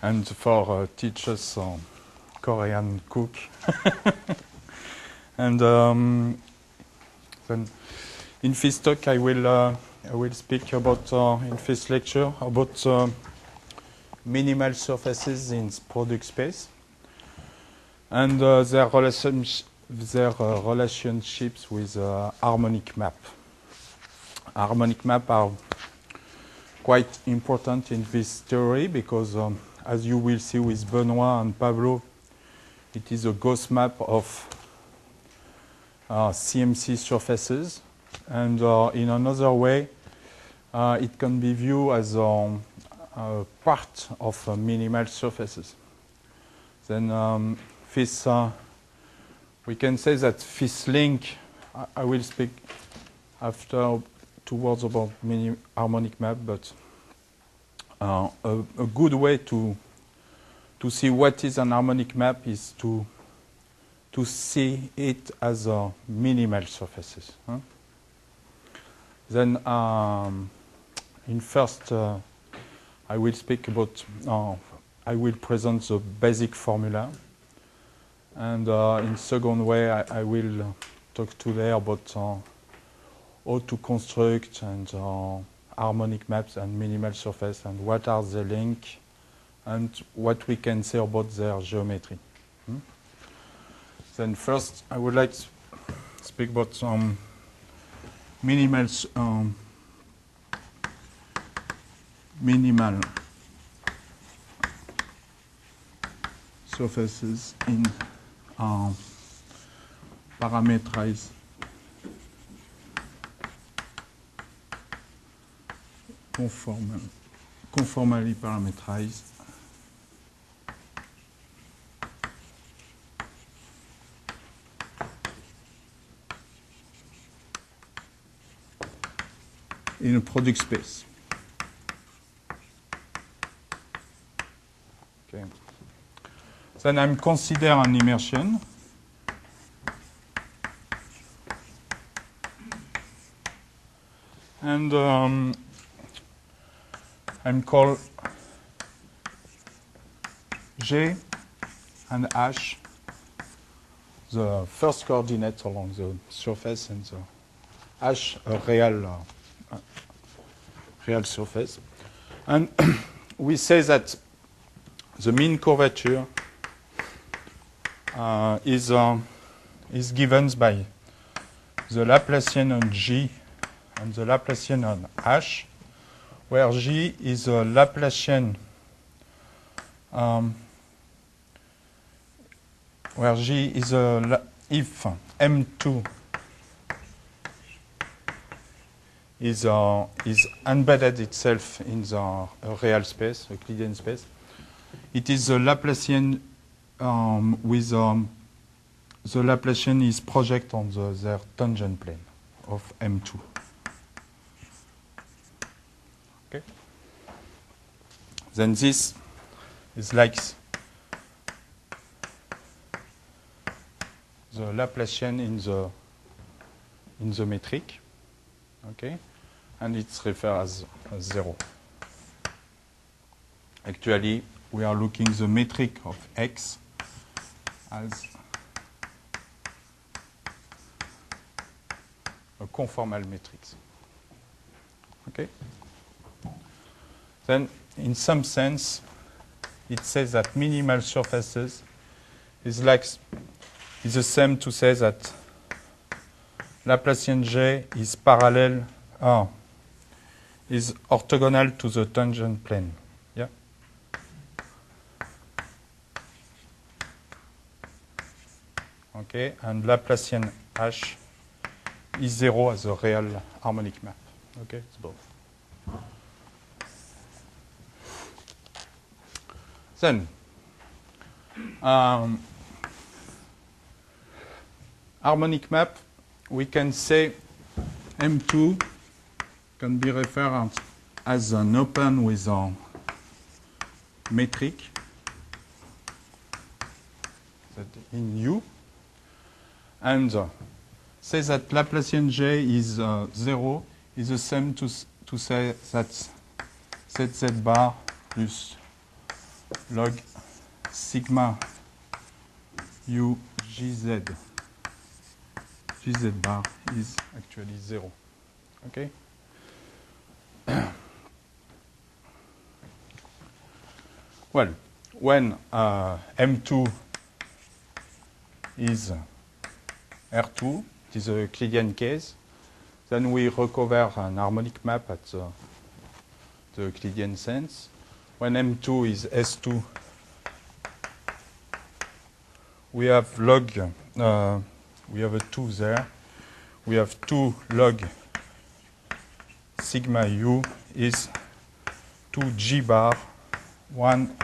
and for teach us Korean cook. And then in this talk I will speak about in this lecture about minimal surfaces in product space and their relationships with harmonic map. Harmonic map are quite important in this theory because, as you will see with Benoit and Pablo, it is a ghost map of CMC surfaces, and in another way, it can be viewed as a part of minimal surfaces. Then this, we can say that this link, I will speak after 2 words about harmonic map, but a good way to see what is an harmonic map is to see it as a minimal surfaces. Huh? Then in first I will speak about, I will present the basic formula, and in second way I will talk today about how to construct and harmonic maps and minimal surface and what are the links and what we can say about their geometry. Then first I would like to speak about some minimal surfaces in parameterized conformally parameterized in a product space. Okay. Then I'm consider an immersion. And I'm called G and H, the first coordinate along the surface, and the H, a real surface. And we say that the mean curvature is given by the Laplacian on G and the Laplacian on H, where G is a Laplacian, where G is if M2 is embedded itself in the real space, Euclidean space. It is a Laplacian with the Laplacian is project on their tangent plane of M2. Okay. Then this is like the Laplacian in the metric. Okay, and it's referred as 0. Actually, we are looking the metric of X as a conformal matrix. Okay. Then, in some sense, it says that minimal surfaces is the same to say that Laplacian J is parallel, is orthogonal to the tangent plane. Yeah. Okay, and Laplacian H is 0 as a real harmonic map. Okay, it's both. Then, harmonic map, we can say M2 can be referred as an open with a metric that in U, and say that Laplacian J is 0 is the same to say that ZZ bar plus log sigma u gz. Gz bar is actually 0. Okay? Well, when M2 is R2, it is a Euclidean case, then we recover an harmonic map at the Euclidean sense. When M2 is S2, we have log, we have a 2 there. We have 2 log sigma u is 2g bar 1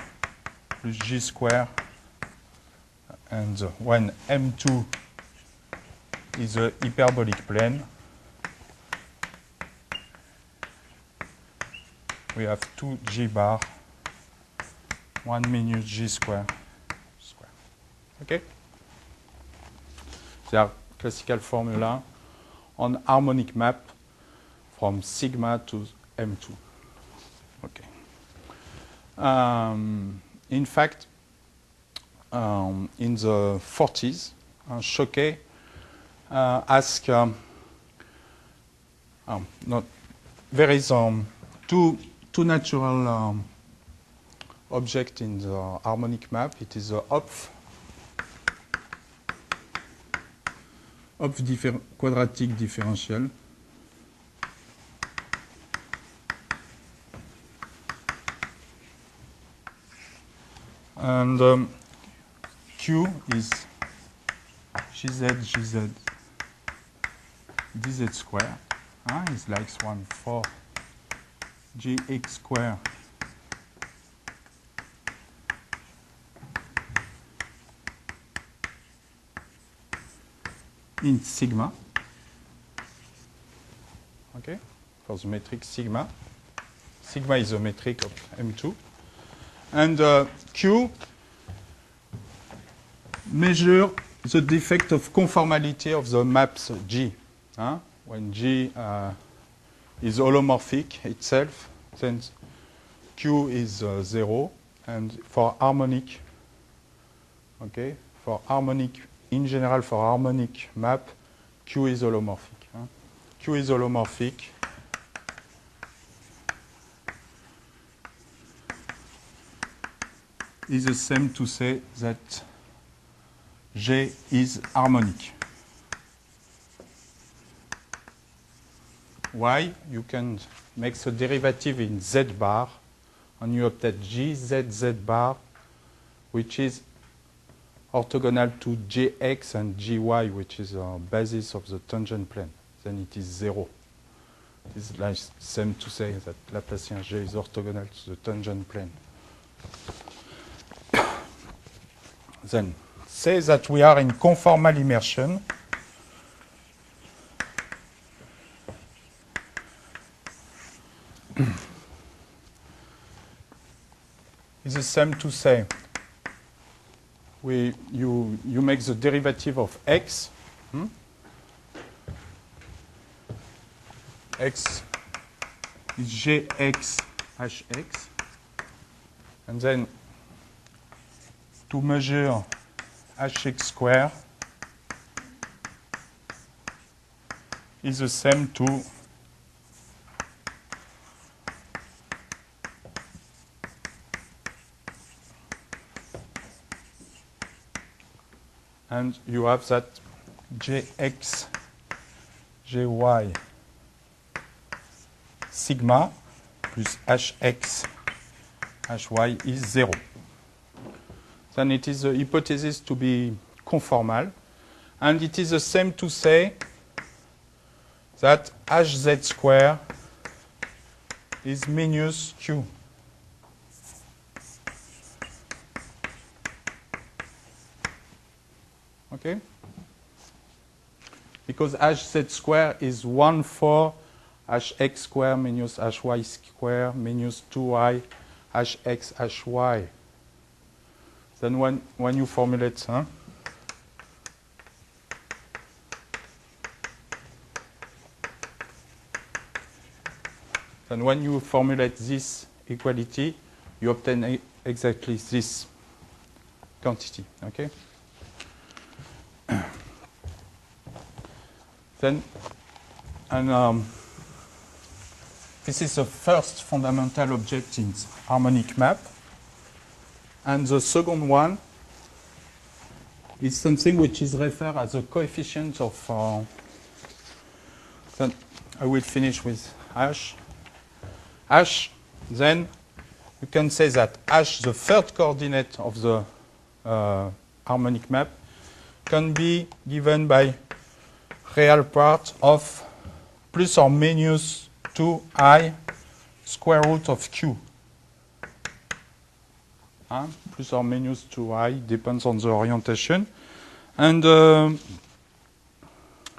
plus g square. And when M2 is a hyperbolic plane, we have 2g bar 1 minus g square. Okay? They are classical formula on harmonic map from sigma to M2. Okay. In fact, in the 40s, Choquet asked, there is two natural objects in the harmonic map. It is the Hopf quadratic differential. And Q is gz dz square. It's like 1/4 gx square in sigma. Okay, for the metric sigma. Sigma is the metric of M2. And Q measure the defect of conformality of the maps G. When G is holomorphic itself, then Q is 0. And for harmonic, okay, for harmonic, in general for harmonic map, Q is holomorphic. Q is holomorphic. Is the same to say that G is harmonic. Why? You can make the derivative in Z bar, and you obtain GZ bar, which is orthogonal to Gx and Gy, which is a basis of the tangent plane. Then it is 0. It is like same to say that Laplacian G is orthogonal to the tangent plane. Then say that we are in conformal immersion. It's the same to say you make the derivative of x. X is Gx Hx. And then to measure Hx square is the same to and you have that Gx Gy sigma plus Hx Hy is 0. Then it is a hypothesis to be conformal. And it is the same to say that Hz square is minus Q. Okay? Because Hz square is 1/4 Hx square minus Hy square minus 2y Hx Hy. Then when you formulate, then when you formulate this equality, you obtain exactly this quantity. Okay. Then, and this is the first fundamental object in harmonic map. And the second one is something which is referred as a coefficient of. Then I will finish with H. H, then you can say that H, the third coordinate of the harmonic map, can be given by real part of plus or minus 2i square root of q. Plus or minus 2i, depends on the orientation. And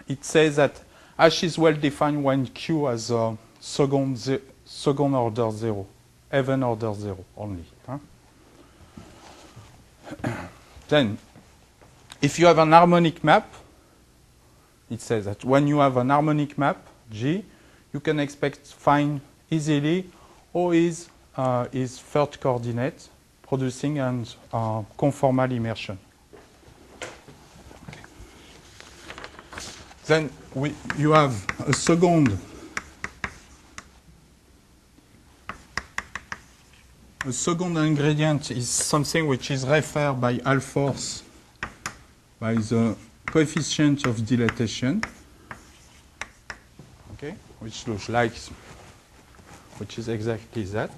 it says that H is well defined when q has a second order 0, even order 0 only. Then, if you have an harmonic map, it says that when you have an harmonic map, G, you can expect find easily O is third coordinate, producing a conformal immersion. Okay. Then you have a second ingredient is something which is referred by Alfors by the coefficient of dilatation, okay, which looks like, which is exactly that.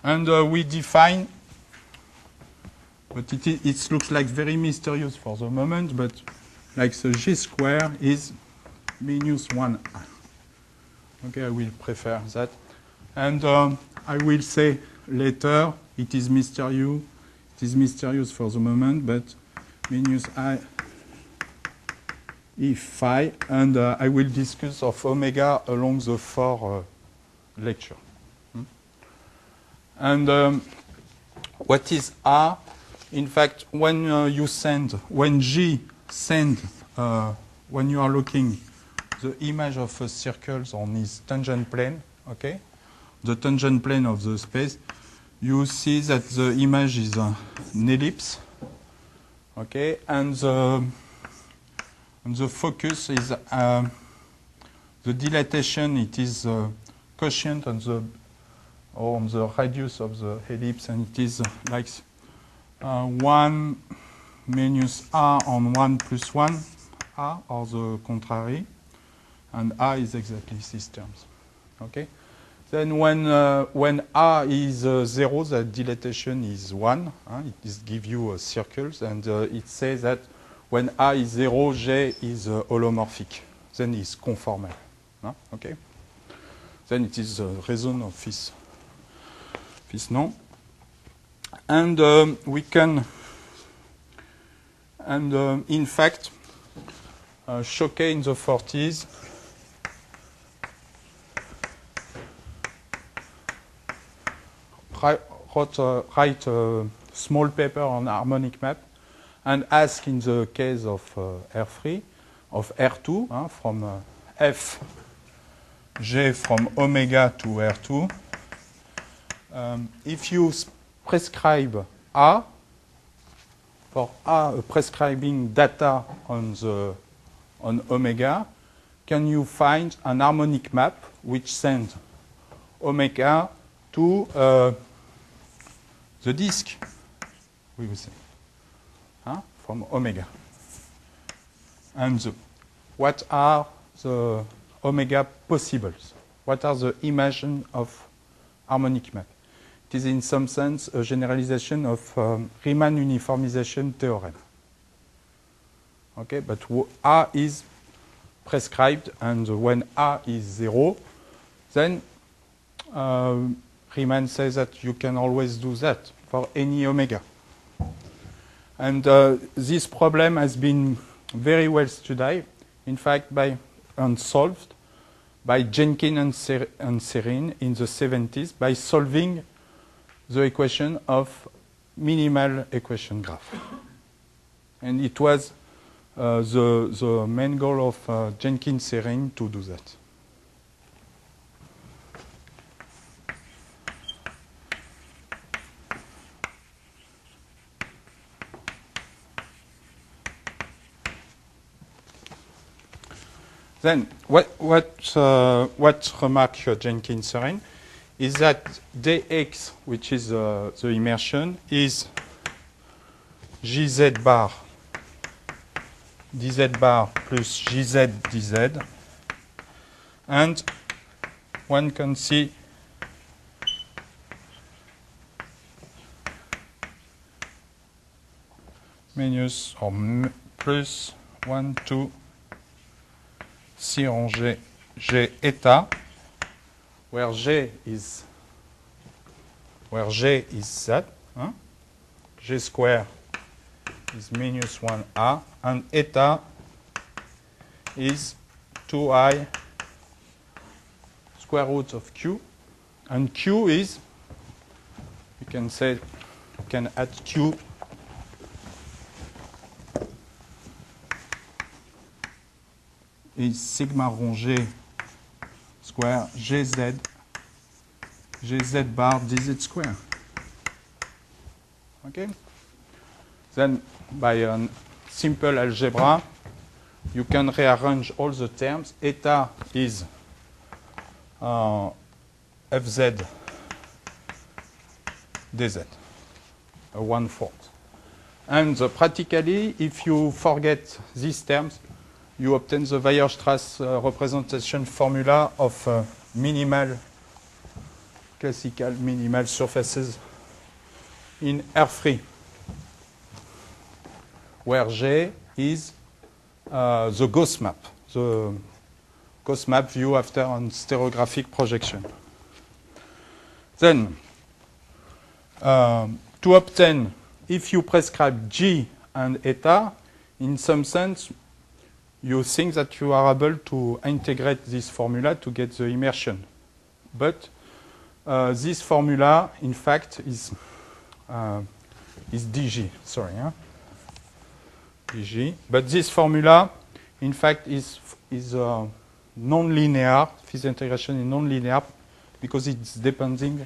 And we define, but it looks like very mysterious for the moment, but like the G square is minus 1. Okay, I will prefer that. And I will say later it is mysterious. It is mysterious for the moment, but minus I E phi, and I will discuss of omega along the 4 lecture. And what is R? In fact, when when G send, when you are looking the image of a circle on its tangent plane, okay, the tangent plane of the space, you see that the image is an ellipse, okay, and the focus is the dilatation. It is quotient on the radius of the ellipse, and it is like 1 minus r on 1 plus 1 r, or the contrary, and r is exactly these terms. Okay. Then when r is 0, the dilatation is 1. It gives you circles, and it says that when r is 0, J is holomorphic. Then it's conformal. Okay. Then it is the reason of this nom. And we can, and in fact, Choquet in the 40s write a small paper on harmonic map and ask, in the case of R3, of R2, from F J from omega to R2, if you prescribe A, for A prescribing data on omega, can you find an harmonic map which sends omega to the disk, we would say, from omega. And what are the omega possibles? What are the images of harmonic map? It is in some sense a generalization of Riemann uniformization theorem. Okay, but A is prescribed, and when A is 0, then Riemann says that you can always do that for any omega. And this problem has been very well studied, in fact, and solved by Jenkins and Serine in the 70s by solving the equation of minimal equation graph. And it was the main goal of Jenkins-Serine to do that. Then what remark Jenkins-Serrin is that dx, which is the immersion, is gz bar dz bar plus gz dz, and one can see minus or plus 1, 2, C en G, G eta, where G is that, huh? G square is minus 1A, and eta is 2I square root of Q, and Q is, you can say, you can add Q is sigma rond G square GZ bar dz square. Okay? Then by a simple algebra, you can rearrange all the terms. Eta is Fz dz, 1/4. And practically, if you forget these terms, you obtain the Weierstrass representation formula of classical minimal surfaces in R3, where G is the Gauss map, the Gauss map view after a stereographic projection. Then, to obtain, if you prescribe G and eta, in some sense, you think that you are able to integrate this formula to get the immersion. But this formula, in fact, is dg, sorry. Huh? dg. But this formula, in fact, is non-linear. This integration is non-linear because it's depending,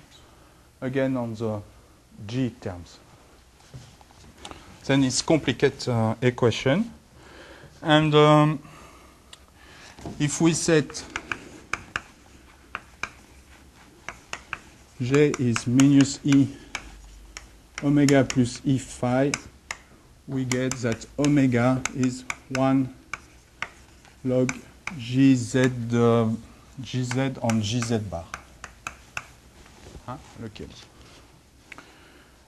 again, on the g terms. Then it's complicated equation. And if we set J is minus E omega plus E phi, we get that omega is 1 log GZ, GZ on GZ bar. Huh? Okay.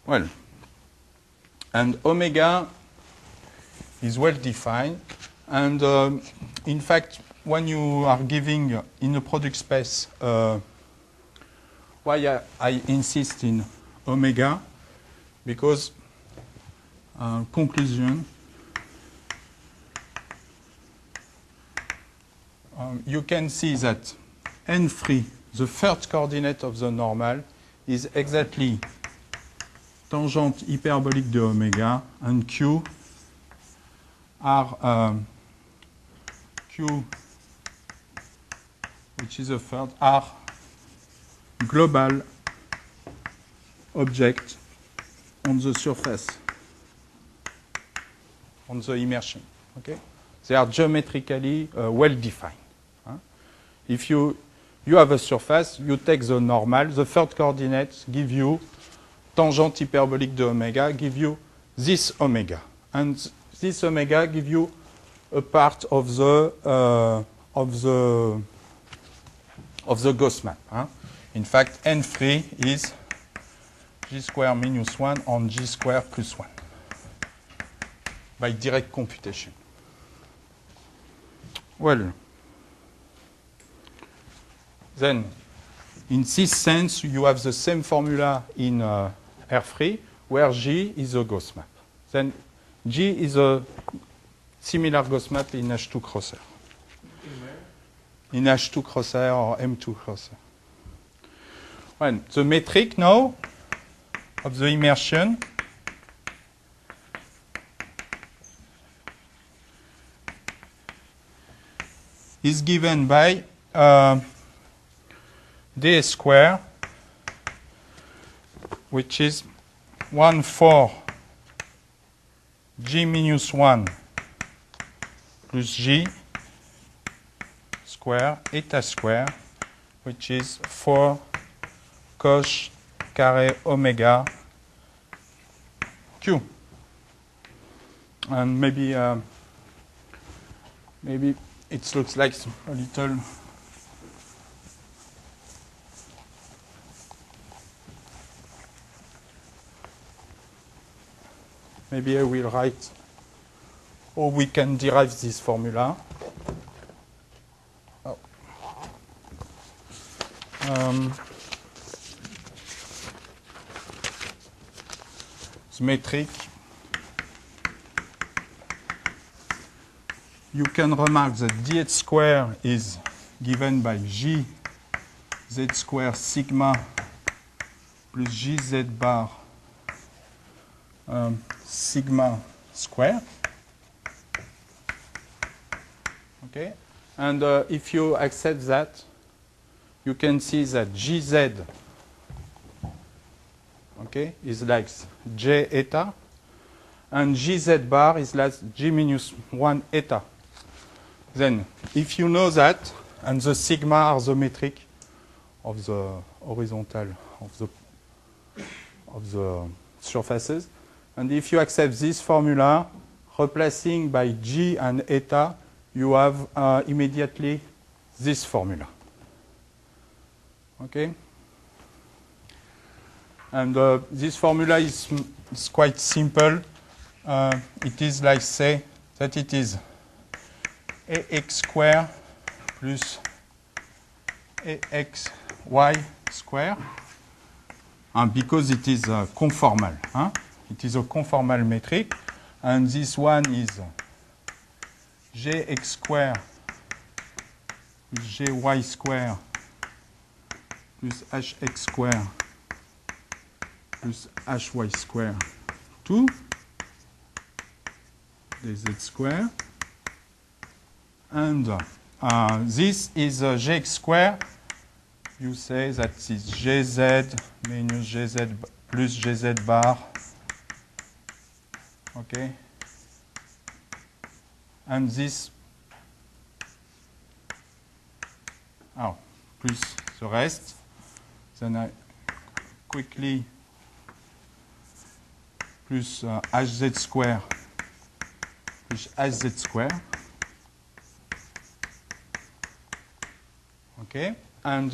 Well, and omega is well defined. And in fact, when you are giving in a product space, why I insist in omega, because conclusion, you can see that n3, the third coordinate of the normal, is exactly tangent hyperbolique de omega, and Q are Q, which is a third, are global object on the surface, on the immersion. Okay? They are geometrically well defined. If you have a surface, you take the normal, the third coordinate give you tangent hyperbolique de omega, give you this omega. And this omega give you a part of the Gauss map. In fact, n3 is g square minus 1 on g square plus 1 by direct computation. Well, then, in this sense, you have the same formula in R3, where G is a Gauss map. Then G is a similar Gauss map in H2 crosshair. In H2 crosshair or M2 crosshair. Well, the metric now of the immersion is given by d square, which is 1/4 g minus 1 plus g square, eta square, which is 4 cos carré omega q. And maybe it looks like a little maybe I will write how we can derive this formula. Oh. The metric, you can remark that dh square is given by g z square sigma plus gz bar sigma square. Okay, and if you accept that, you can see that gz, okay, is like j eta, and gz bar is like g minus 1 eta. Then, if you know that, and the sigma are the metric of the horizontal of the surfaces, and if you accept this formula, replacing by g and eta, you have immediately this formula. Okay? And this formula is quite simple. It is like, say, that it is ax square plus axy square, and because it is conformal. Huh? It is a conformal metric, and this one is gx square plus gy square plus hx square plus hy square 2 dz square, and this is gx square. You say that is gz minus gz plus gz bar. Okay, and this plus the rest. Then I quickly plus hz square plus hz square. Okay, and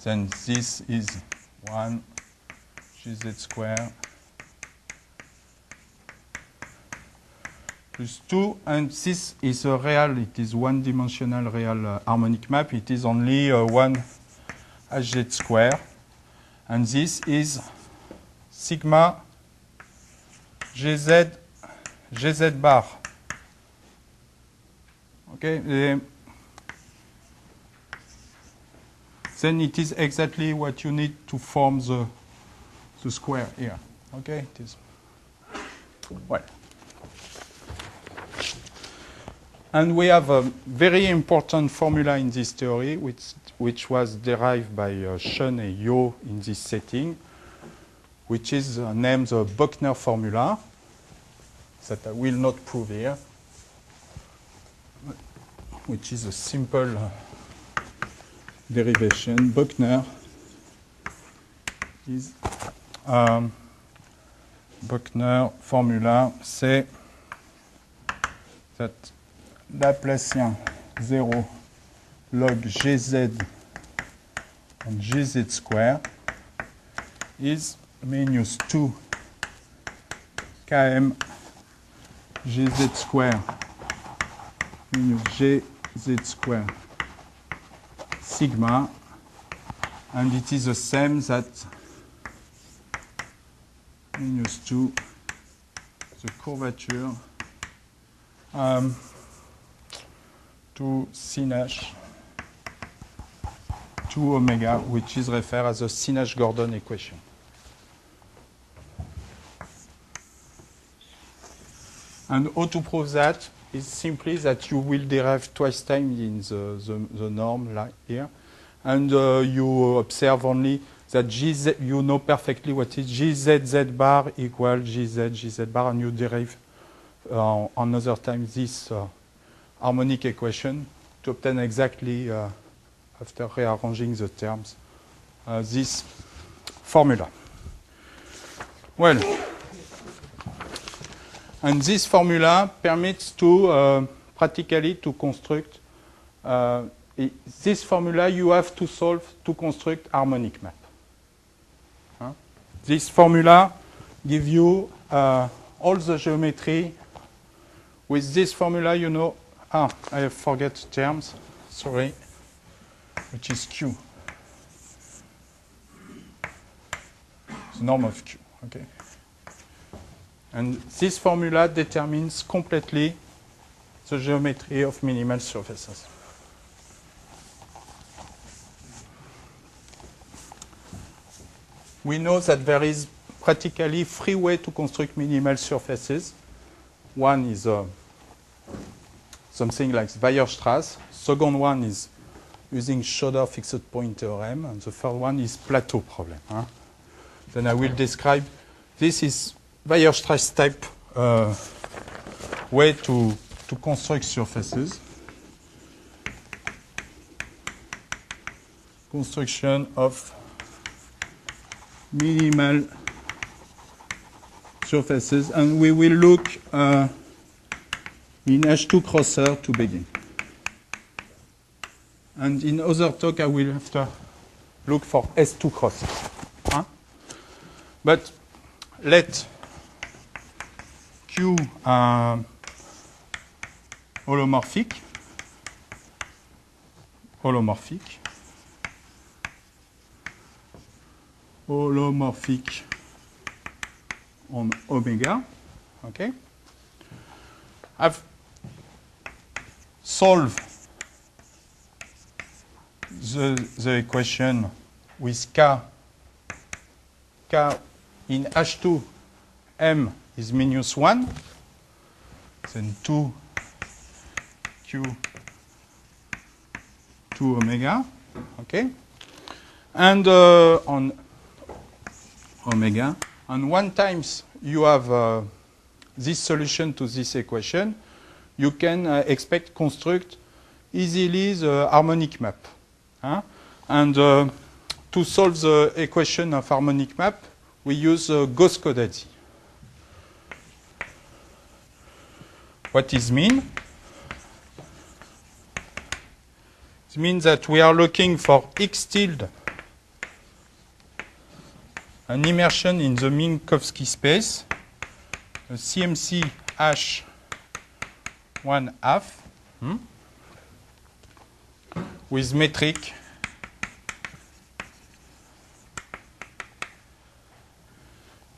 then this is 1 gz square plus 2, and this is a real, it is one-dimensional real harmonic map. It is only 1 hz square, and this is sigma gz bar. Okay, then it is exactly what you need to form the square here. Okay, it is well. And we have a very important formula in this theory, which was derived by Shen and Yeo in this setting, which is named the Buchner formula, that I will not prove here, which is a simple derivation. Buchner is Buchner formula, c'est that Laplacien 0 log gz and gz square is minus 2 km gz square minus gz square sigma, and it is the same that minus 2 the curvature to sin h 2 omega, which is referred as the Sin-H-Gordon equation. And how to prove that is simply that you will derive twice time in the norm like here, and you observe only that gz, you know perfectly what is gz bar equal gz bar, and you derive another time this harmonic equation to obtain exactly, after rearranging the terms, this formula. Well, and this formula permits to practically to construct this formula. You have to solve to construct harmonic map. This formula gives you all the geometry. With this formula, you know, I forget terms, sorry, which is Q. The norm of Q, okay? And this formula determines completely the geometry of minimal surfaces. We know that there is practically 3 ways to construct minimal surfaces. One is something like Weierstrass. Second one is using Schroeder fixed point theorem. And the third one is plateau problem. Then I will describe, this is Weierstrass type way to construct surfaces. Construction of minimal surfaces, and we will look in H2 crosser to begin. And in other talk, I will have to look for S2 crosser. But let Q holomorphic on omega, okay? I've solved the equation with K in H2, M is -1, then 2Q 2 omega, okay? And on omega, and one times you have this solution to this equation, you can expect construct easily the harmonic map. And to solve the equation of harmonic map, we use Gauss-Codazzi. What does it mean? It means that we are looking for X tilde, an immersion in the Minkowski space, a CMC H 1/2 with metric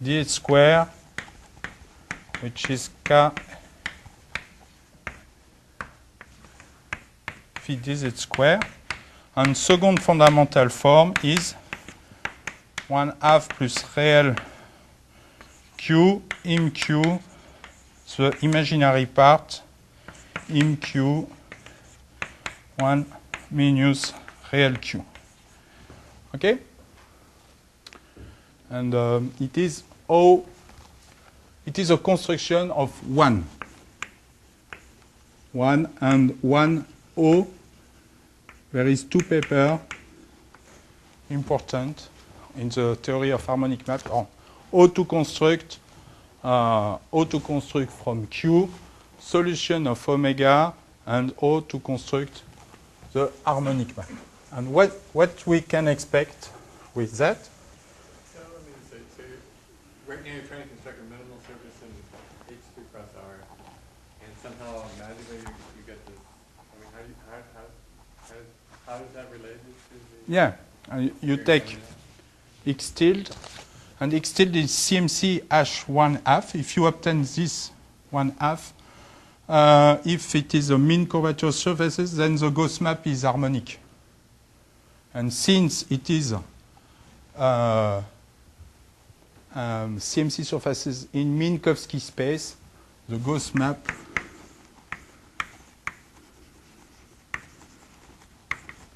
dz square, which is K phi dz square. And second fundamental form is 1/2 plus real Q, im Q, the imaginary part, im Q, 1 minus real Q. Okay? And it is a construction of 1. 1 and 1 O. There is 2 papers important in the theory of harmonic map. O to construct from Q, solution of omega, and O to construct the harmonic map. And what we can expect with that? So let me say, right now you're trying to construct a minimal surface in H2 cross R, and somehow magically you get this. I mean, how is that related to the? Yeah, you take X tilde, and X tilde is CMC H 1/2. If you obtain this 1/2, if it is a mean curvature surfaces, then the Gauss map is harmonic. And since it is CMC surfaces in Minkowski space, the Gauss map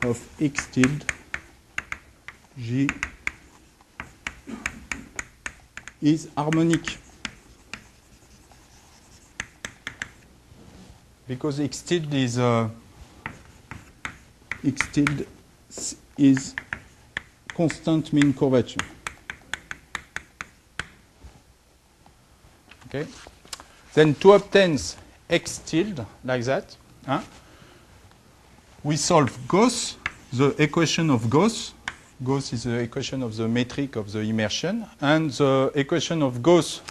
of X tilde G is harmonic. Because X tilde is x tilde is constant mean curvature. Okay. Then to obtain x tilde like that, we solve Gauss, the equation of Gauss. Gauss is the equation of the metric of the immersion, and the equation of Gauss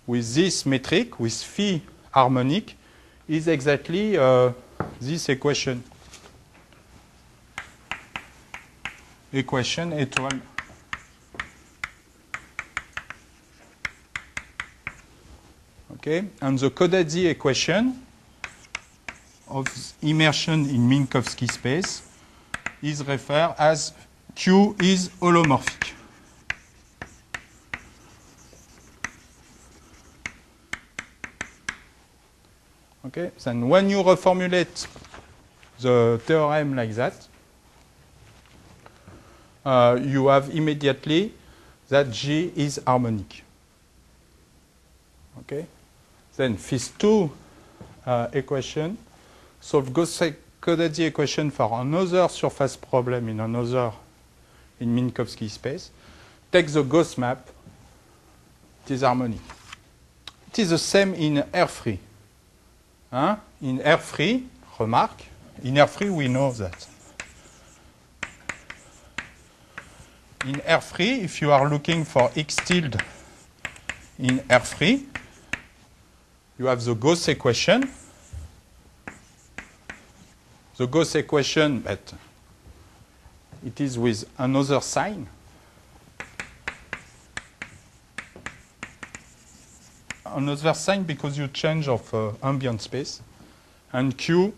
with this metric, with phi harmonic, is exactly this equation. Equation étoile. Okay, and the Kodadzi equation of immersion in Minkowski space is referred as Q is holomorphic. Okay, then when you reformulate the theorem like that, you have immediately that G is harmonic. Okay, then these two equations solve Gauss-Kodadzi equation for another surface problem in Minkowski space. Take the Gauss map, it is harmonic. It is the same in air-free. In air-free, remark, in air-free we know that. In air-free, if you are looking for x tilde in air-free, you have the Gauss equation. The Gauss equation, but it is with another sign. Another sign because you change of ambient space. And Q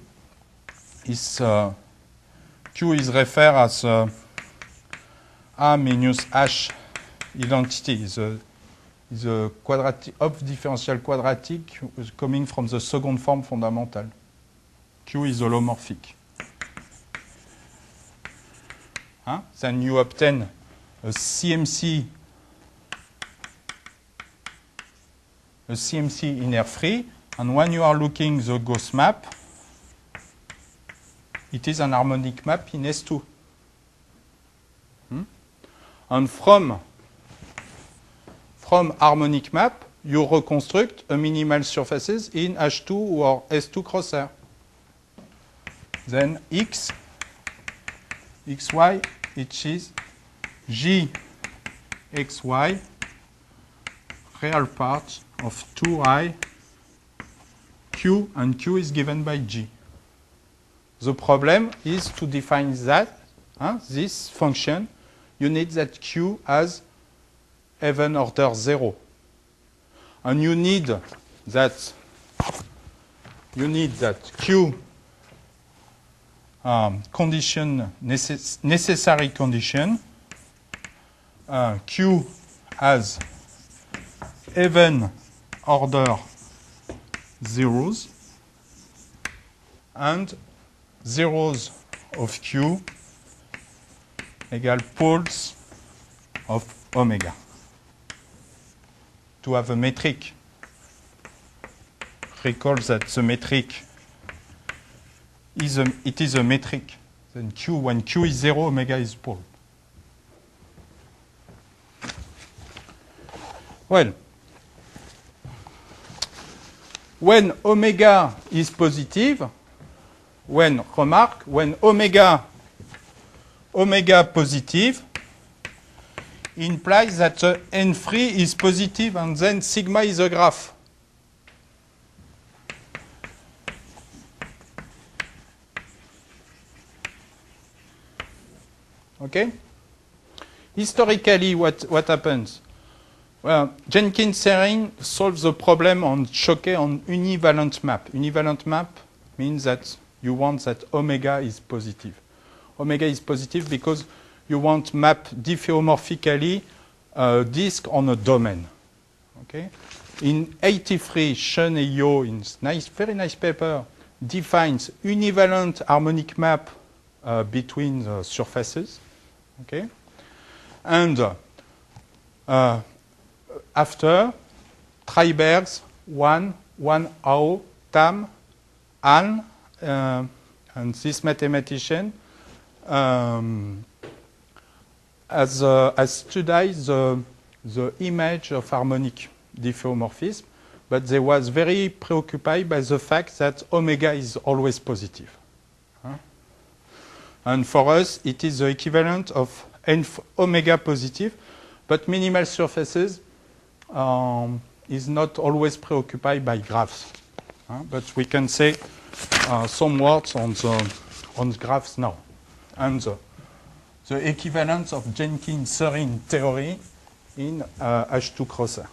is referred as A minus H identity. Is a quadratic of differential quadratic coming from the second form fundamental. Q is holomorphic. Then you obtain a CMC in air-free, and when you are looking the Gauss map, it is an harmonic map in S2. And from harmonic map, you reconstruct a minimal surfaces in H2 or S2 crosshair. Then X, XY, it is G, XY, real part of 2I, Q, and Q is given by G. The problem is to define that, this function, you need that Q as even order 0. And you need that Q condition, necessary condition, Q as even order zeros, and zeros of Q equal poles of omega. To have a metric, recall that the metric is a metric. Then Q, when Q is 0, omega is pole. Well, when omega is positive, when omega positive implies that the n free is positive and then sigma is a graph. Okay? Historically, what happens? Well, Jenkins-Serrin solves the problem on Choquet on univalent map. Univalent map means that you want that omega is positive. Omega is positive because you want map diffeomorphically a disk on a domain. Okay? In 83, Shen and Yo, in very nice paper, defines univalent harmonic map between the surfaces. Okay? And after, Treibergs, Wan Hao, Tam, An, and this mathematician has studied the image of harmonic diffeomorphism, but they was very preoccupied by the fact that omega is always positive. And for us, it is the equivalent of omega positive, but minimal surfaces is not always preoccupied by graphs. But we can say some words on the graphs now. And the equivalence of Jenkins-Serrin theory in H2 crosser.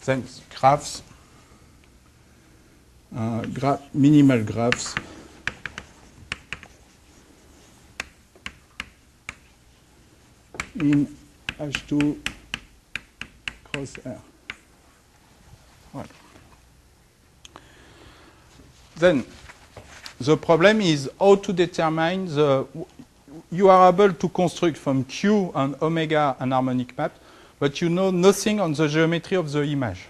Then graphs, minimal graphs. In H2 cross R. Voilà. Then the problem is how to determine you are able to construct from Q and omega an harmonic map, but you know nothing on the geometry of the image.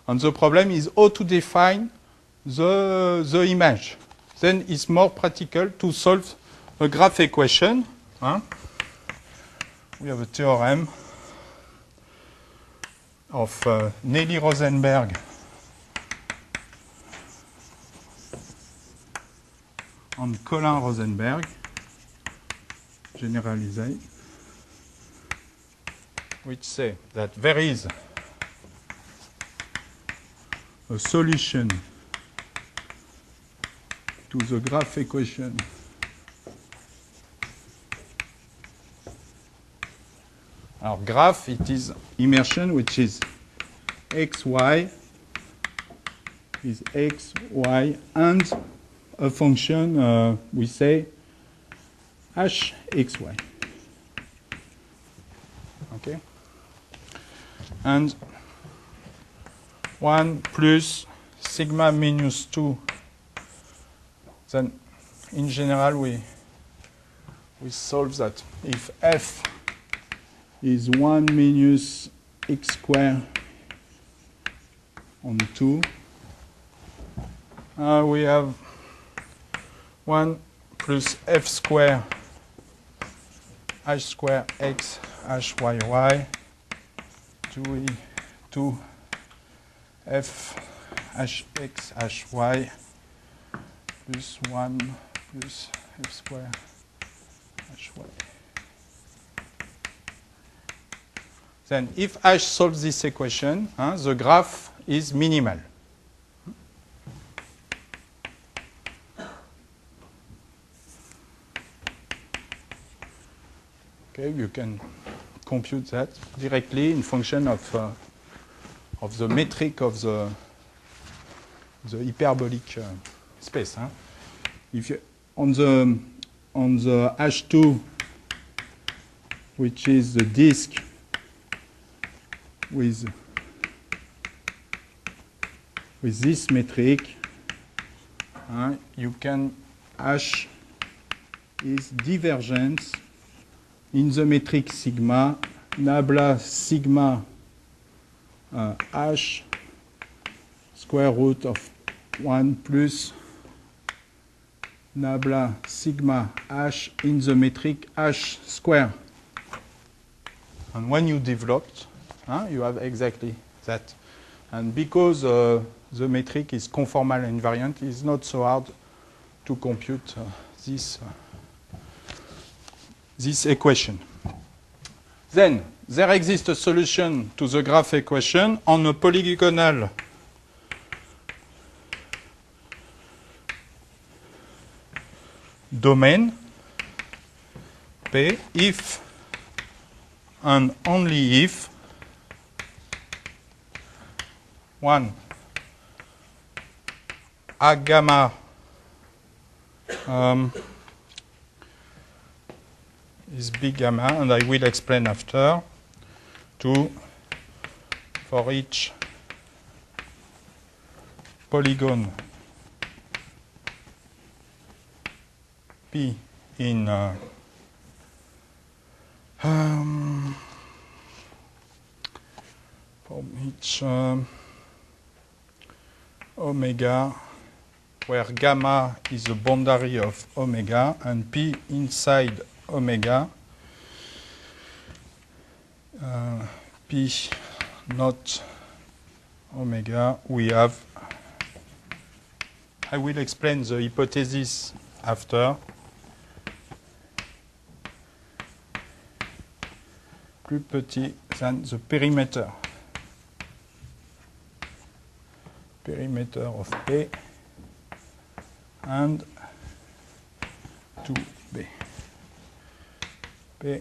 And the problem is how to define the image. Then it's more practical to solve a graph equation. We have a theorem of Nelly Rosenberg and Colin Rosenberg, generalized, which say that there is a solution to the graph equation our graph, it is immersion, which is xy is xy and a function we say hxy. Okay? And 1 plus sigma minus 2. Then in general we solve that if f is 1 minus x squared on 2. We have 1 plus f squared h squared x h y y 2 f h x h y plus 1 plus f squared h y. Then if H solves this equation, the graph is minimal. Okay, you can compute that directly in function of the metric of the hyperbolic space. If you, on the H2, which is the disk with this metric, you can H is divergence in the metric sigma, nabla sigma H square root of 1 plus nabla sigma H in the metric H square. And when you developed, you have exactly that. And because the metric is conformal and invariant, it's not so hard to compute this equation. Then, there exists a solution to the graph equation on a polygonal domain P if and only if 1 A gamma is big gamma, and I will explain after, 2 for each polygon P in For each omega, where gamma is the boundary of omega, and P inside omega, P not omega, we have, I will explain the hypothesis after, plus petit than the perimeter. Perimeter of A and 2B. P,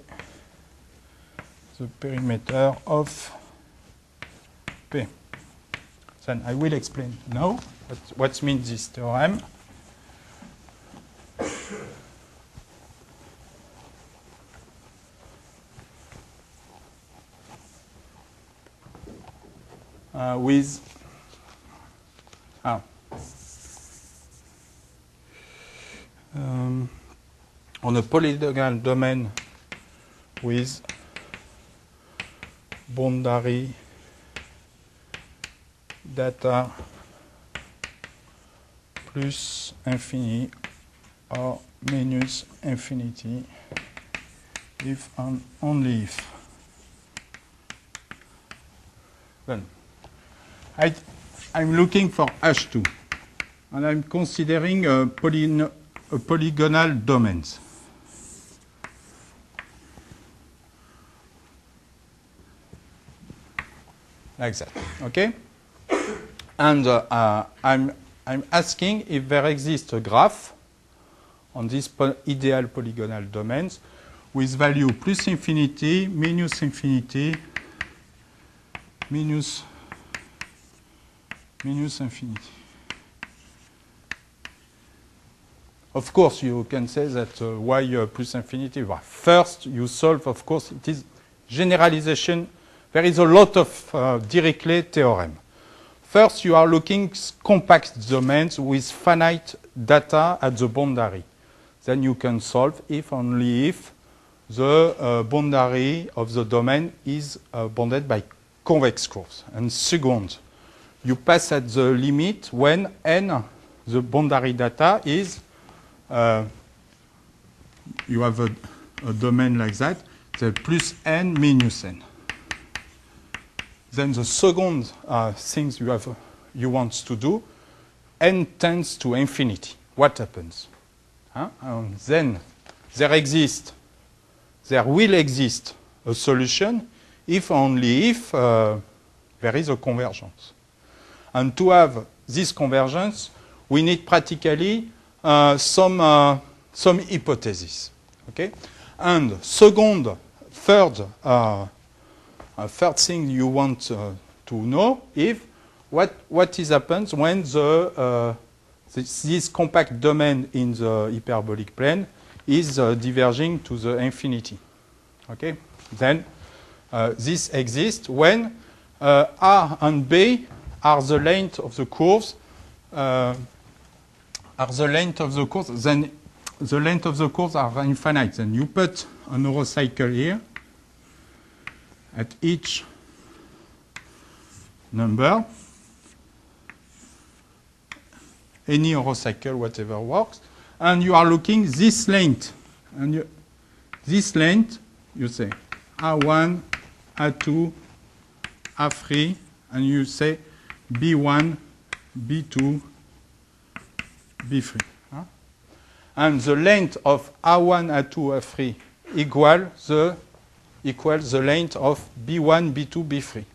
the perimeter of P. Then I will explain now what means this theorem. With on a polygonal domain with boundary data plus infinity or minus infinity if and only if. Then I'm looking for H2 and I'm considering a polygonal domains. Like that, okay? And I'm asking if there exists a graph on these ideal polygonal domains with value plus infinity, minus infinity, minus infinity. Of course, you can say that why plus infinity? Well, first, you solve, of course, it is generalization. There is a lot of Dirichlet theorem. First, you are looking compact domains with finite data at the boundary. Then you can solve if only if the boundary of the domain is bounded by convex curves. And second, you pass at the limit when n, the boundary data, is you have a domain like that, the plus n minus n. Then the second thing you want to do, n tends to infinity. What happens? Then there will exist a solution if only if there is a convergence. And to have this convergence, we need practically some hypothesis. Okay? And third thing you want to know if what is happens when this compact domain in the hyperbolic plane is diverging to the infinity. Okay? Then this exists when R and B are the length of the curves. Then the length of the curves are infinite. Then you put an horocycle here at each number, any horocycle, whatever works, and you are looking this length, and this length, you say A1, A2, A3, and you say B1, B2, B3. And the length of A1, A2, A3 equals the length of B1, B2, B3.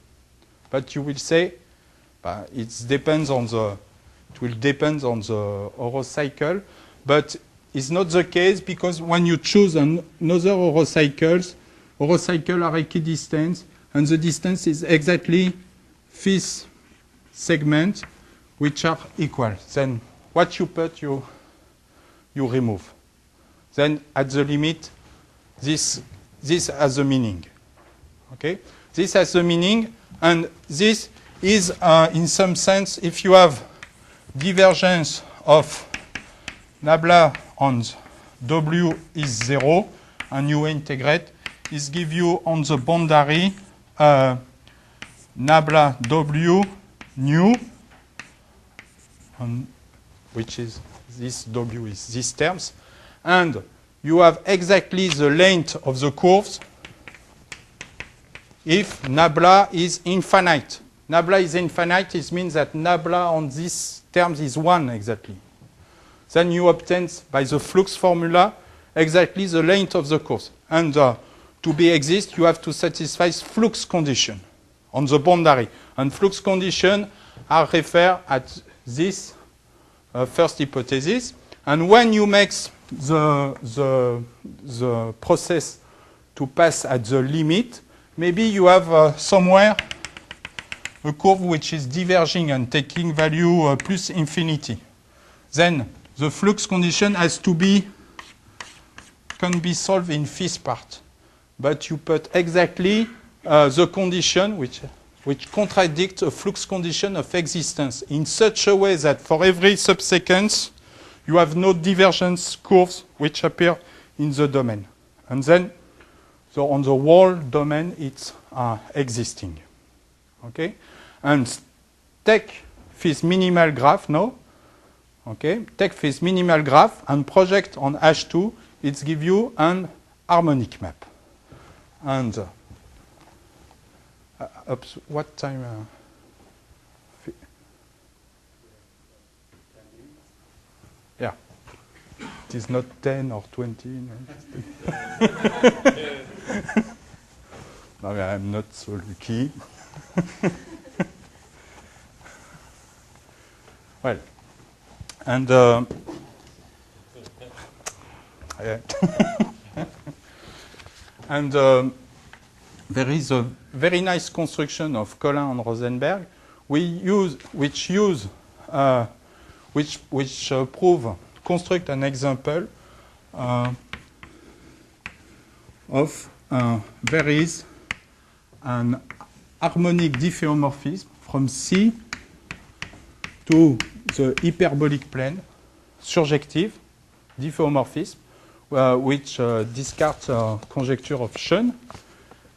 But you will say it will depend on the horocycle, but it's not the case because when you choose another horocycles are equidistant, and the distance is exactly this segment which are equal. Then what you put, you remove. Then at the limit, this has a meaning. Okay? This has a meaning, and this is, in some sense, if you have divergence of nabla on W is 0, and you integrate, is give you on the boundary nabla W nu, which is this W is these terms, and you have exactly the length of the curves if nabla is infinite. Nabla is infinite, it means that nabla on these terms is 1 exactly. Then you obtain by the flux formula exactly the length of the curves. And to be exist, you have to satisfy flux condition on the boundary. And flux condition are referred at this first hypothesis. And when you make the process to pass at the limit, maybe you have somewhere a curve which is diverging and taking value plus infinity. Then the flux condition has to can be solved in fifth part. But you put exactly the condition which contradicts a flux condition of existence in such a way that for every subsequence you have no divergence curves which appear in the domain. And then so on the whole domain it's existing. Okay? And take this minimal graph now. Okay? Take this minimal graph and project on H2. It gives you an harmonic map. And what time? Yeah. It is not 10 or 20. No, no, I'm not so lucky. Well, and yeah. And there is a very nice construction of Collin and Rosenberg which construct an example of there is an harmonic diffeomorphism from C to the hyperbolic plane, surjective diffeomorphism, which discards conjecture of Schoen,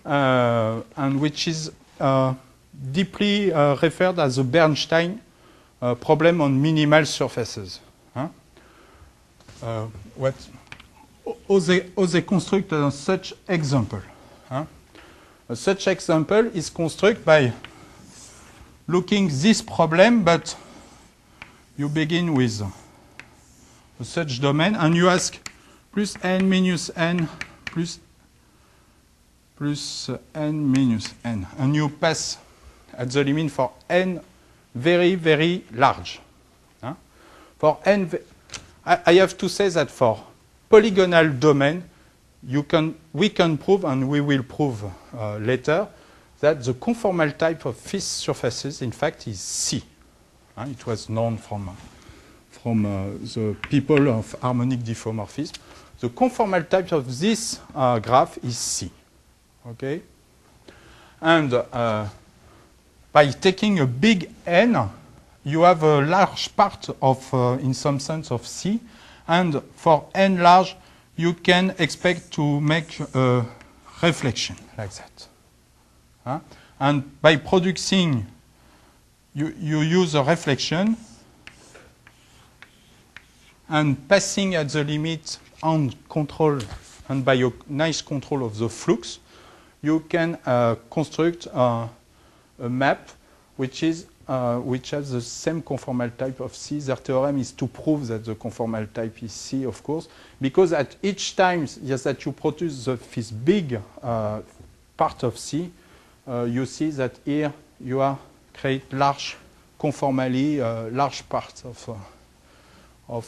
and which is deeply referred as the Bernstein problem on minimal surfaces. How they construct such example? Such example is constructed by looking this problem, but you begin with such domain, and you ask plus n minus n plus n minus n, and you pass at the limit for n very, very large. For n, I have to say that for polygonal domain, we can prove, and we will prove later, that the conformal type of fifth surfaces, in fact, is C. It was known from the people of harmonic diffeomorphism. The conformal type of this graph is C. Okay? And by taking a big N, you have a large part of, in some sense, of C. And for N large, you can expect to make a reflection like that. And by producing, you use a reflection, and passing at the limit on control, and by a nice control of the flux, you can construct a map which has the same conformal type of C. Their theorem is to prove that the conformal type is C, of course, because at each time that you produce this big part of C, you see that here you are create large conformally large parts of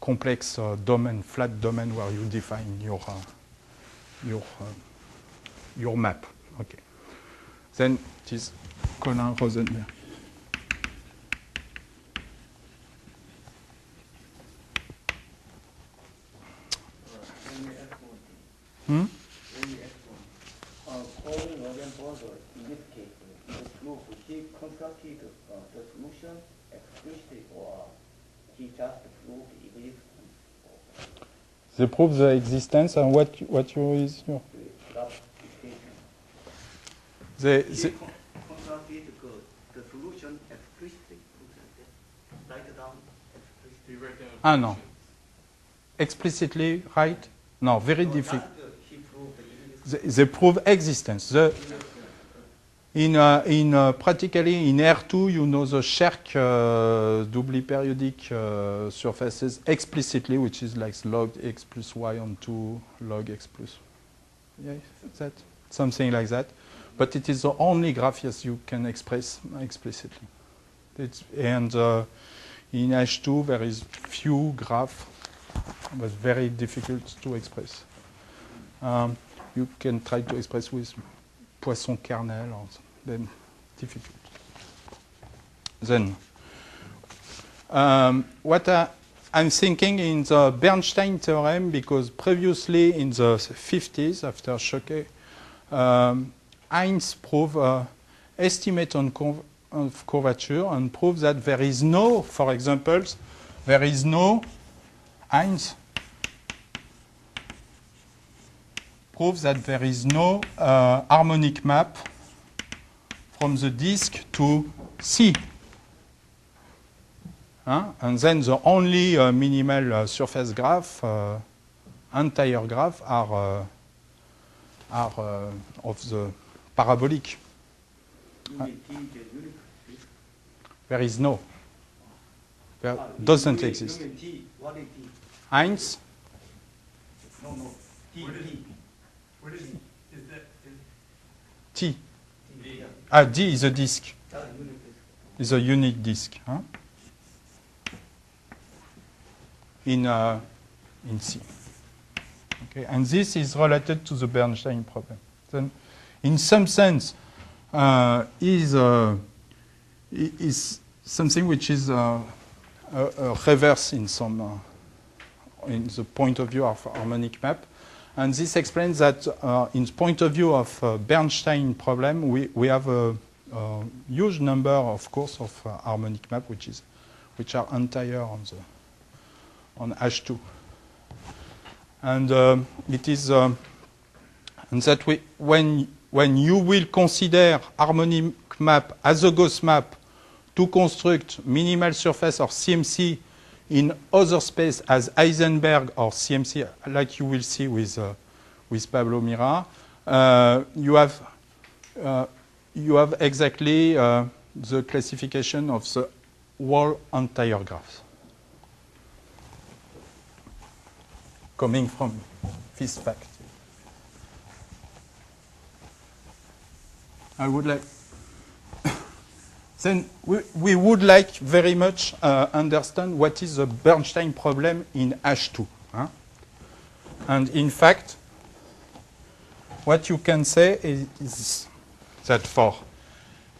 complex domain, flat domain where you define your map. Okay. Then it is Collin Rosenberg. Collin Rosenberg, in this case, in this proof, he constructed the solution explicitly, or he just proved existence? They prove the existence, and what you is your? graph equation. They, He constructed the solution explicitly. Write down explicitly. You write down. Ah, no. equations. explicitly right? No, very No, difficult. not he proved in this. They prove existence. Practically in R2, you know the Scherk doubly periodic surfaces explicitly, which is like log x plus y on 2 log x plus. Yeah, that something like that. But it is the only graph yes you can express explicitly. In H2 there is few graph, but very difficult to express. You can try to express with Poisson kernel, or then difficult. Then, what I'm thinking in the Bernstein theorem, because previously in the 50s, after Choquet, Heinz proved estimate of curvature and proved that there is no, for example, there is no Heinz proves that there is no harmonic map from the disk to C. And then the only minimal surface graph, entire graph, are of the parabolic. There is no. There doesn't exist. What is T? Heinz, No, no. T, What is T. What is that? T. Yeah. Ah, D is a disk. Unit is. Is a unique disk. In C. Okay, and this is related to the Bernstein problem. Then, in some sense, is something which is a reverse in some in the point of view of harmonic map, and this explains that in the point of view of Bernstein problem, we have a huge number, of course, of harmonic map which are entire on H2. And it is and that when you will consider harmonic map as a Gauss map to construct minimal surface or CMC in other space as Heisenberg or CMC, like you will see with Pablo Mira, you have exactly the classification of the whole entire graph. Coming from this fact. I would like, then we would like very much understand what is the Bernstein problem in H2. And in fact, what you can say is that for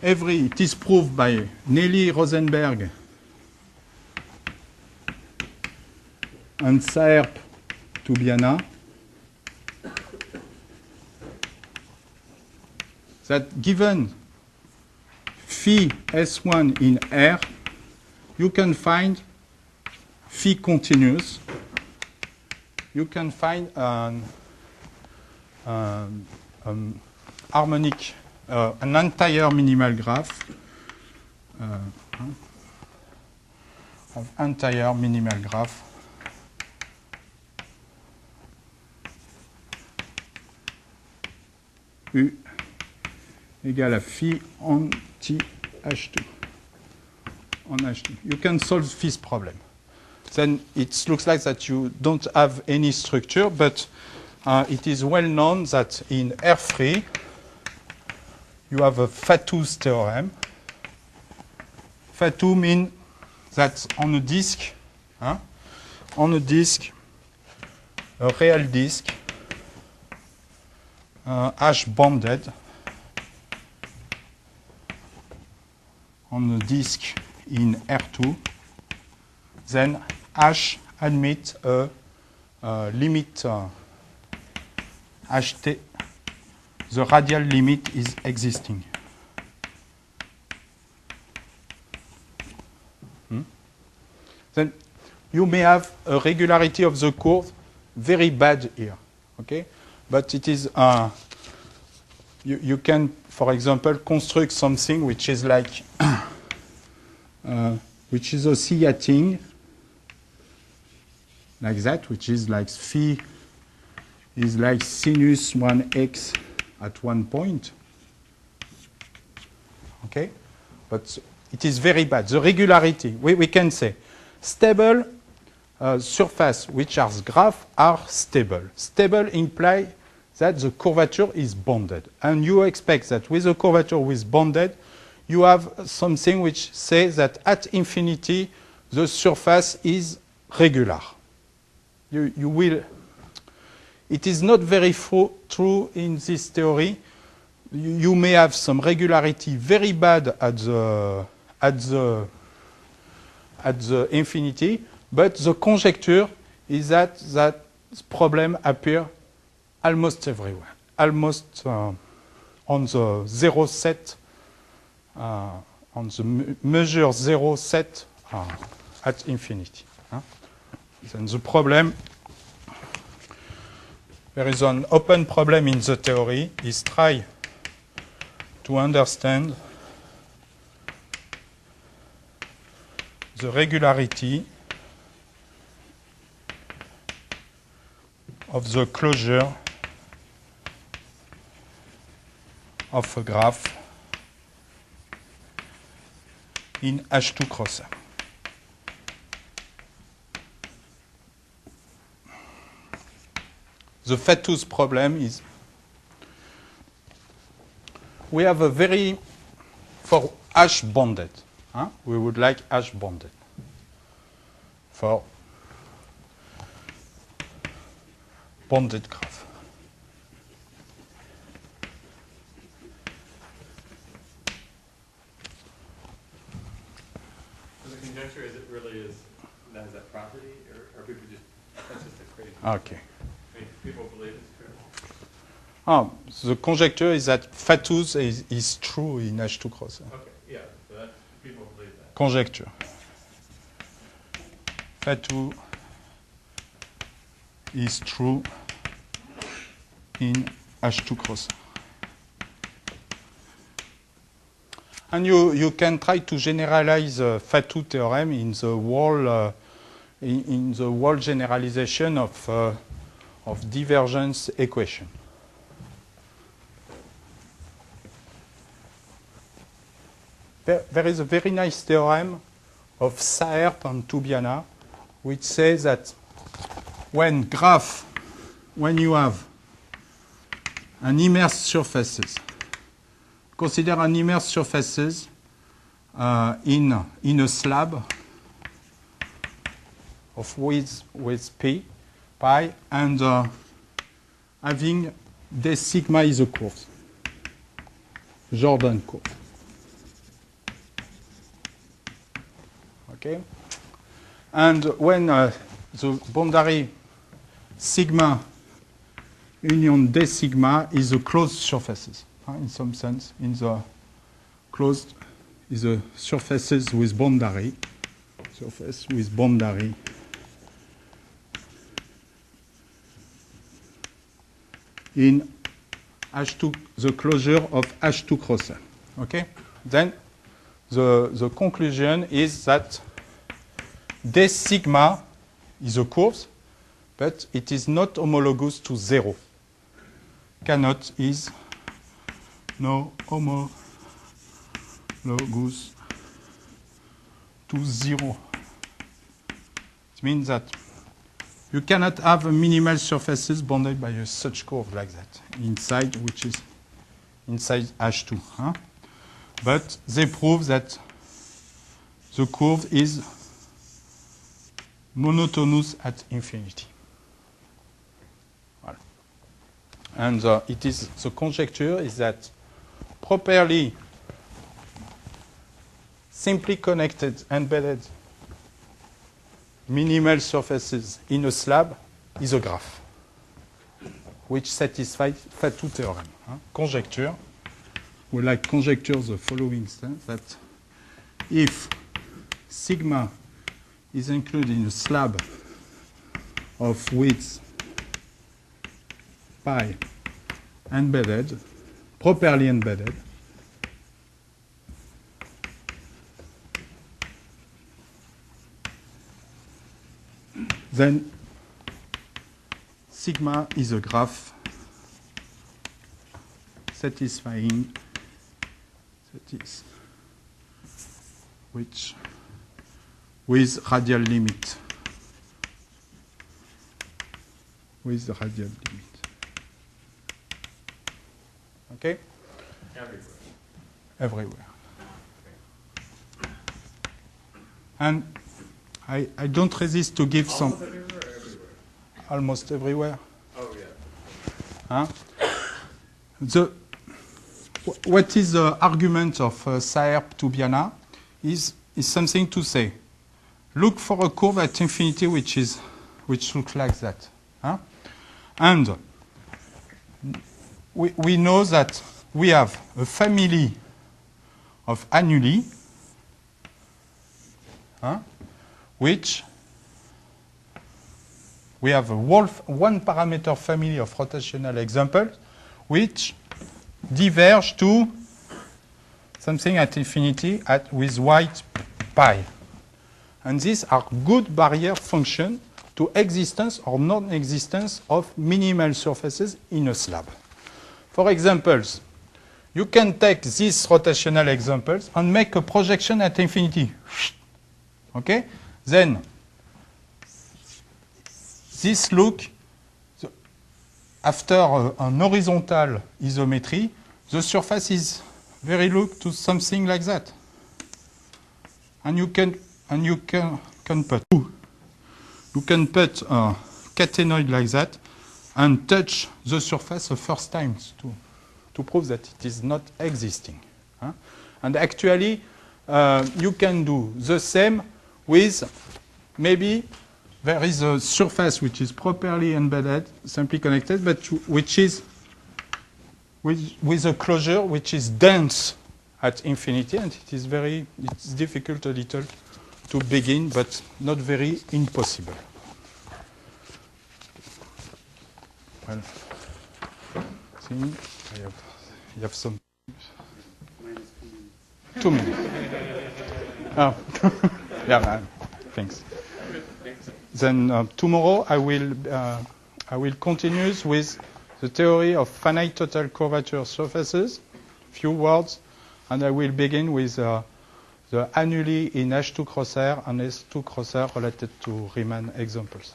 every, it is proved by Nelly Rosenberg and Saerp Tubiana, that given phi S1 in R, you can find phi continuous. You can find an harmonic, an entire minimal graph, of entire minimal graph. U égale à phi anti-H2 on H2. You can solve this problem. Then it looks like that you don't have any structure, but it is well known that in R3 you have a Fatou's theorem. Fatou means that on a disk, a real disk, H bonded on a disk in R2, then H admits a limit HT, the radial limit is existing. Then you may have a regularity of the curve very bad here. Okay, but it is you can, for example, construct something which is like which is oscillating like that, which is like phi is like sinus 1x at one point. Okay, but it is very bad. The regularity, we can say stable surface which are graph are stable. Stable implies that the curvature is bounded. And you expect that with a curvature with bounded, you have something which says that at infinity, the surface is regular. You will. It is not very true in this theory. You may have some regularity very bad at the infinity, but the conjecture is that that problem appears almost everywhere, almost on the zero set, on the measure zero set at infinity. Then the problem, there is an open problem in the theory, is try to understand the regularity of the closure of a graph in H2 cross. The Fatou's problem is we have a very, for H bounded, we would like H bounded. For bounded graph. So the conjecture is it really is that has that property, or people just that's just a crazy. Okay. I mean, people believe it's true. The conjecture is that Fatou's is true in H2 cross. Okay, yeah, so that's people believe that. Conjecture. Fatou is true in H2 cross. And you can try to generalize Fatou theorem in the whole in the whole generalization of divergence equation. There is a very nice theorem of Saert and Toubiana, which says that when you have an immersed surfaces, consider an immersed surfaces in a slab of width with pi, and having d sigma is a curve, Jordan curve. Okay, and when the boundary sigma union d sigma is a closed surfaces, in some sense, in the closed is a surfaces with boundary, surface with boundary in H2, the closure of H2 cross. Okay, then the conclusion is that d sigma is a curve, but it is not homologous to 0. Cannot is no homologous to 0. It means that you cannot have a minimal surfaces bounded by a such curve like that inside, which is inside H2. But they prove that the curve is monotonous at infinity. Voilà. And it is the conjecture is that properly simply connected embedded minimal surfaces in a slab is a graph which satisfies Fatou theorem. Conjecture. We like conjecture the following stance, that if sigma is included in a slab of width pi embedded, properly embedded, then sigma is a graph satisfying which with radial limit. With the radial limit. Okay? Everywhere. Everywhere. And I don't resist to give some. Almost everywhere or everywhere? Almost everywhere. Oh, yeah. Huh? What is the argument of Saer-Ptubiana is something to say. Look for a curve at infinity which looks like that. Huh? And we know that we have a family of annuli, which we have a one parameter family of rotational examples, which diverge to something at infinity with white pi. And these are good barrier functions to existence or non-existence of minimal surfaces in a slab. For examples, you can take these rotational examples and make a projection at infinity. Okay? Then, this look, after an horizontal isometry, the surface is very look to something like that. And you can put a catenoid like that and touch the surface the first time to prove that it is not existing. And actually, you can do the same with maybe there is a surface which is properly embedded, simply connected, but which is with a closure which is dense at infinity, and it's difficult a little to begin, but not very impossible. Well, see, I have some 2 minutes. Oh, yeah, thanks. Then tomorrow I will continue with the theory of finite total curvature surfaces, few words, and I will begin with the annuli in H2 crosshair and S2 crosshair related to Riemann examples.